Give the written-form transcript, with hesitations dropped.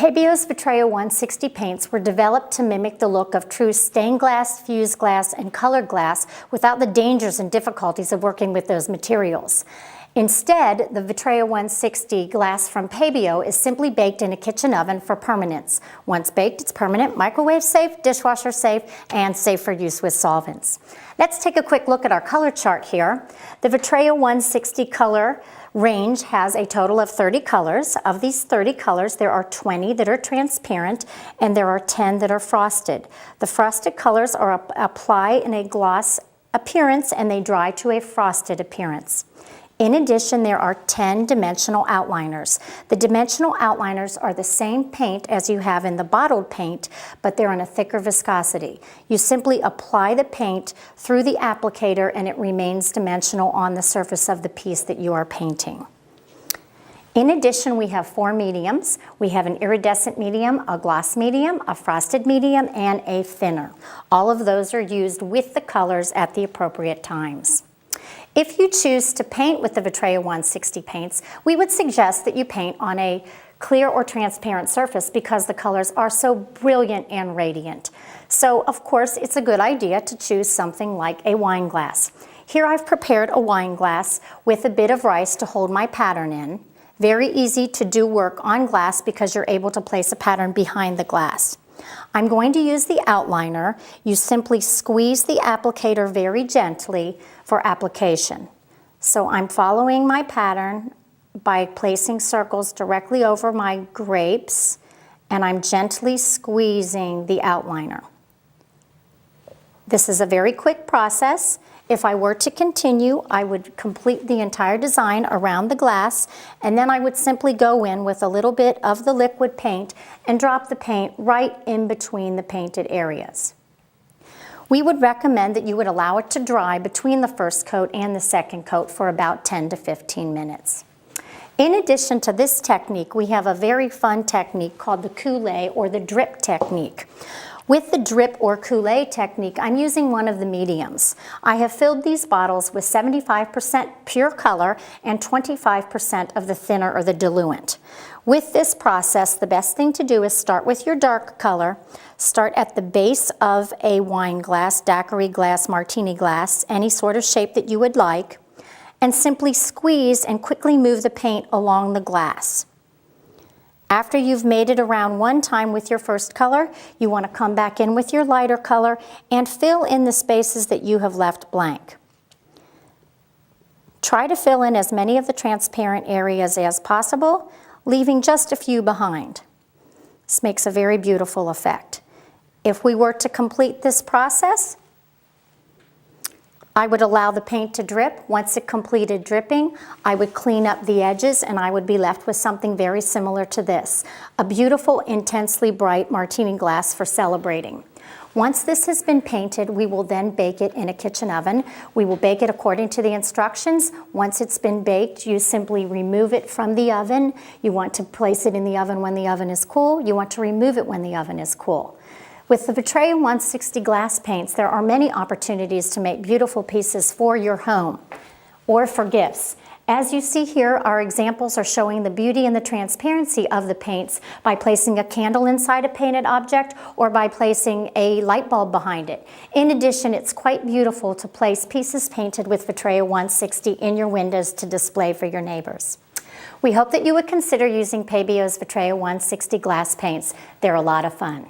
Pebeo's Vitrea 160 paints were developed to mimic the look of true stained glass, fused glass, and colored glass without the dangers and difficulties of working with those materials. Instead, the Vitrea 160 glass from Pebeo is simply baked in a kitchen oven for permanence. Once baked, it's permanent, microwave safe, dishwasher safe, and safe for use with solvents. Let's take a quick look at our color chart here. The Vitrea 160 color range has a total of 30 colors. Of these 30 colors, there are 20 that are transparent and there are 10 that are frosted. The frosted colors are applied in a gloss appearance and they dry to a frosted appearance. In addition, there are 10 dimensional outliners. The dimensional outliners are the same paint as you have in the bottled paint, but they're in a thicker viscosity. You simply apply the paint through the applicator and it remains dimensional on the surface of the piece that you are painting. In addition, we have 4 mediums. We have an iridescent medium, a gloss medium, a frosted medium, and a thinner. All of those are used with the colors at the appropriate times. If you choose to paint with the Vitrea 160 paints, we would suggest that you paint on a clear or transparent surface because the colors are so brilliant and radiant. So, of course, it's a good idea to choose something like a wine glass. Here I've prepared a wine glass with a bit of rice to hold my pattern in. Very easy to do work on glass because you're able to place a pattern behind the glass. I'm going to use the outliner. You simply squeeze the applicator very gently for application. So I'm following my pattern by placing circles directly over my grapes and I'm gently squeezing the outliner. This is a very quick process. If I were to continue, I would complete the entire design around the glass and then I would simply go in with a little bit of the liquid paint and drop the paint right in between the painted areas. We would recommend that you would allow it to dry between the first coat and the second coat for about 10 to 15 minutes. In addition to this technique, we have a very fun technique called the coulis or the drip technique. With the drip or coulis technique, I'm using one of the mediums. I have filled these bottles with 75% pure color and 25% of the thinner or the diluent. With this process, the best thing to do is start with your dark color, start at the base of a wine glass, daiquiri glass, martini glass, any sort of shape that you would like, and simply squeeze and quickly move the paint along the glass. After you've made it around one time with your first color, you want to come back in with your lighter color and fill in the spaces that you have left blank. Try to fill in as many of the transparent areas as possible, leaving just a few behind. This makes a very beautiful effect. If we were to complete this process, I would allow the paint to drip. Once it completed dripping, I would clean up the edges and I would be left with something very similar to this. A beautiful, intensely bright martini glass for celebrating. Once this has been painted, we will then bake it in a kitchen oven. We will bake it according to the instructions. Once it's been baked, you simply remove it from the oven. You want to place it in the oven when the oven is cool. You want to remove it when the oven is cool. With the Vitrea 160 glass paints, there are many opportunities to make beautiful pieces for your home or for gifts. As you see here, our examples are showing the beauty and the transparency of the paints by placing a candle inside a painted object or by placing a light bulb behind it. In addition, it's quite beautiful to place pieces painted with Vitrea 160 in your windows to display for your neighbors. We hope that you would consider using Pebeo's Vitrea 160 glass paints. They're a lot of fun.